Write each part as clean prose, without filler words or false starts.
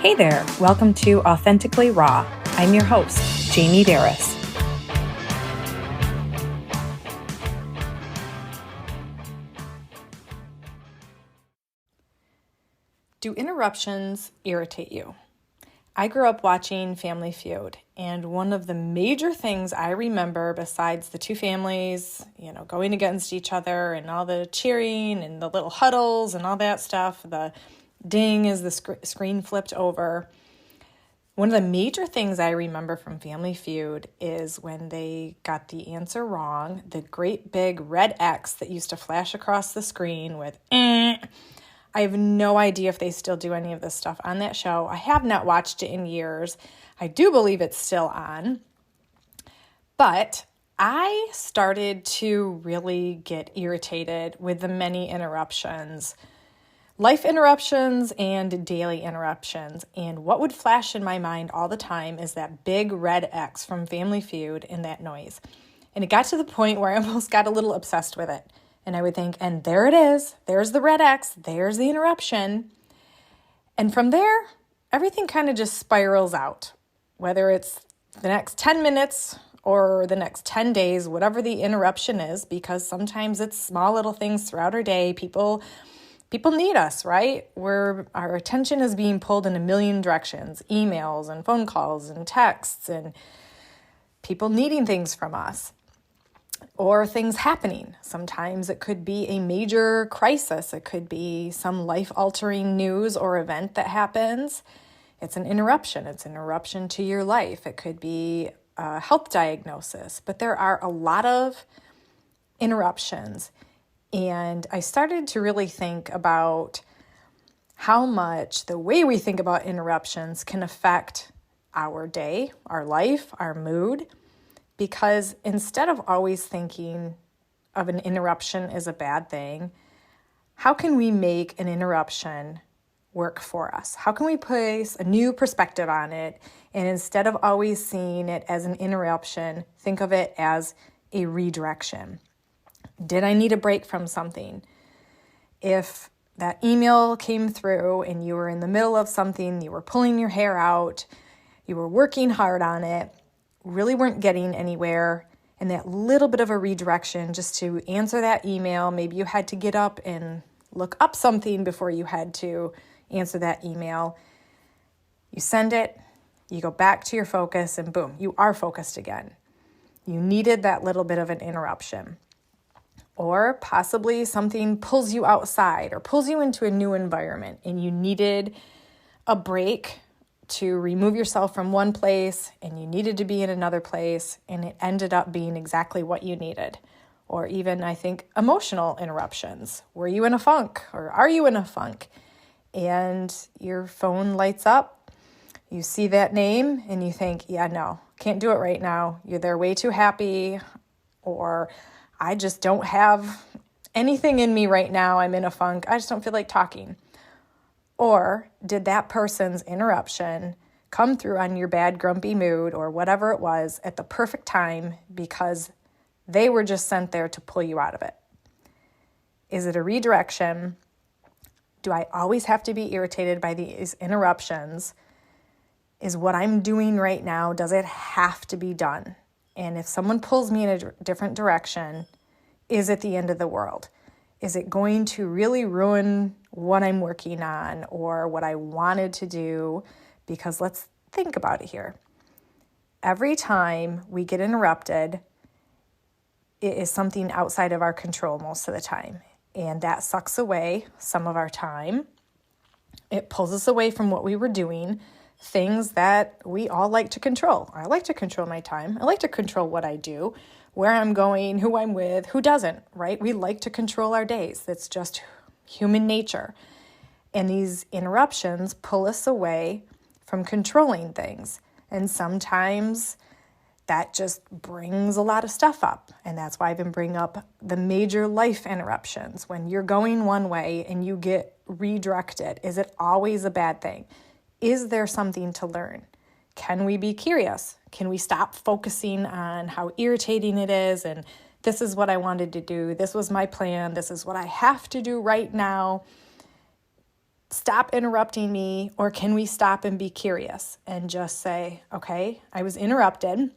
Hey there, welcome to Authentically Raw. I'm your host, Jamie Berris. Do interruptions irritate you? I grew up watching Family Feud, and one of the major things I remember besides the two families, going against each other and all the cheering and the little huddles and all that stuff, the ding as the screen flipped over. One of the major things I remember from Family Feud is when they got the answer wrong, the great big red X that used to flash across the screen with I have no idea if they still do any of this stuff on that show. I have not watched it in years. I do believe it's still on. But I started to really get irritated with the many interruptions, life interruptions and daily interruptions. And what would flash in my mind all the time is that big red X from Family Feud and that noise. And it got to the point where I almost got a little obsessed with it. And I would think, and there it is. There's the red X. There's the interruption. And from there, everything kind of just spirals out. Whether it's the next 10 minutes or the next 10 days, whatever the interruption is, because sometimes it's small little things throughout our day. People need us, right? Our attention is being pulled in a million directions, emails and phone calls and texts and people needing things from us or things happening. Sometimes it could be a major crisis. It could be some life-altering news or event that happens. It's an interruption. It's an interruption to your life. It could be a health diagnosis, but there are a lot of interruptions. And I started to really think about how much the way we think about interruptions can affect our day, our life, our mood, because instead of always thinking of an interruption as a bad thing, how can we make an interruption work for us? How can we place a new perspective on it? And instead of always seeing it as an interruption, think of it as a redirection. Did I need a break from something? If that email came through and you were in the middle of something, you were pulling your hair out, you were working hard on it, really weren't getting anywhere, and that little bit of a redirection just to answer that email, maybe you had to get up and look up something before you had to answer that email. You send it, you go back to your focus, and boom, you are focused again. You needed that little bit of an interruption. Or possibly something pulls you outside or pulls you into a new environment and you needed a break to remove yourself from one place and you needed to be in another place and it ended up being exactly what you needed. Or even, I think, emotional interruptions. Were you in a funk or are you in a funk? And your phone lights up, you see that name and you think, yeah, no, can't do it right now. They're way too happy, or I just don't have anything in me right now. I'm in a funk. I just don't feel like talking. Or did that person's interruption come through on your bad, grumpy mood or whatever it was at the perfect time because they were just sent there to pull you out of it? Is it a redirection? Do I always have to be irritated by these interruptions? Is what I'm doing right now, does it have to be done? And if someone pulls me in a different direction, is it the end of the world? Is it going to really ruin what I'm working on or what I wanted to do? Because let's think about it here. Every time we get interrupted, it is something outside of our control most of the time. And that sucks away some of our time. It pulls us away from what we were doing, things that we all like to control. I like to control my time. I like to control what I do, where I'm going, who I'm with, who doesn't, right? We like to control our days. That's just human nature. And these interruptions pull us away from controlling things. And sometimes that just brings a lot of stuff up. And that's why I've been bringing up the major life interruptions. When you're going one way and you get redirected, is it always a bad thing? Is there something to learn? Can we be curious? Can we stop focusing on how irritating it is and this is what I wanted to do, this was my plan, this is what I have to do right now? stop interrupting me, or can we stop and be curious and just say, okay, I was interrupted.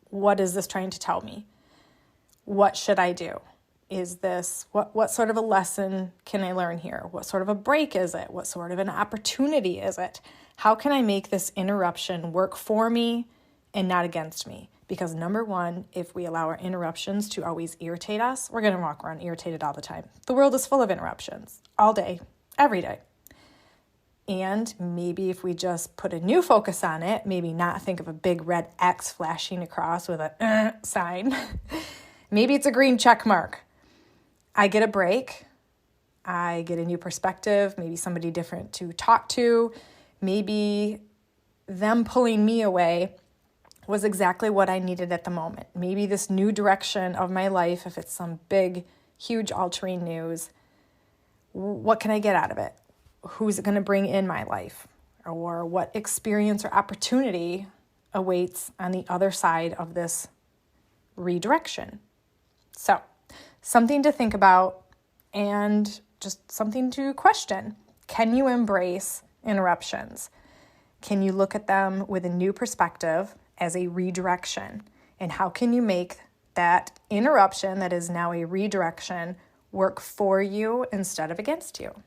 What is this trying to tell me? What should I do? Is this, what sort of a lesson can I learn here? What sort of a break is it? What sort of an opportunity is it? How can I make this interruption work for me and not against me? Because number one, if we allow our interruptions to always irritate us, we're going to walk around irritated all the time. The world is full of interruptions all day, every day. And maybe if we just put a new focus on it, maybe not think of a big red X flashing across with a sign. Maybe it's a green check mark. I get a break. I get a new perspective, maybe somebody different to talk to. Maybe them pulling me away was exactly what I needed at the moment. Maybe this new direction of my life, if it's some big, huge altering news, what can I get out of it? Who's it going to bring in my life? Or what experience or opportunity awaits on the other side of this redirection? So, something to think about and just something to question. Can you embrace interruptions? Can you look at them with a new perspective as a redirection? And how can you make that interruption that is now a redirection work for you instead of against you?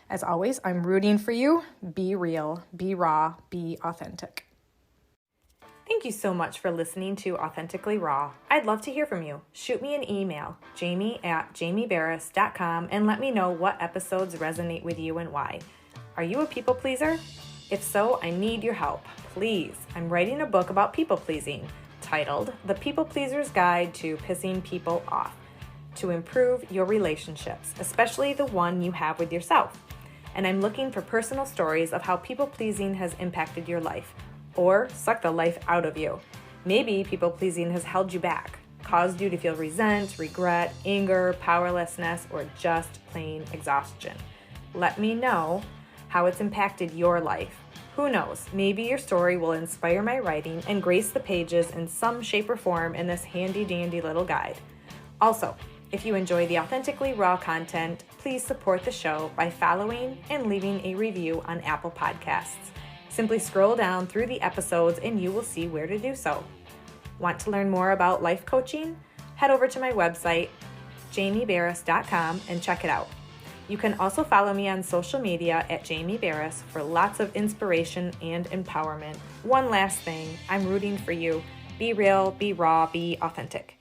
As always, I'm rooting for you. Be real, be raw, be authentic. Thank you so much for listening to Authentically Raw. I'd love to hear from you. Shoot me an email, jamie@jamieberris.com, and let me know what episodes resonate with you and why. Are you a people pleaser? If so, I need your help. Please, I'm writing a book about people pleasing titled The People Pleaser's Guide to Pissing People Off to improve your relationships, especially the one you have with yourself. And I'm looking for personal stories of how people pleasing has impacted your life or sucked the life out of you. Maybe people pleasing has held you back, caused you to feel resent, regret, anger, powerlessness, or just plain exhaustion. Let me know how it's impacted your life. Who knows, maybe your story will inspire my writing and grace the pages in some shape or form in this handy-dandy little guide. Also, if you enjoy the Authentically Raw content, please support the show by following and leaving a review on Apple Podcasts. Simply scroll down through the episodes and you will see where to do so. Want to learn more about life coaching? Head over to my website, jamieberris.com, and check it out. You can also follow me on social media at Jamie Berris for lots of inspiration and empowerment. One last thing, I'm rooting for you. Be real, be raw, be authentic.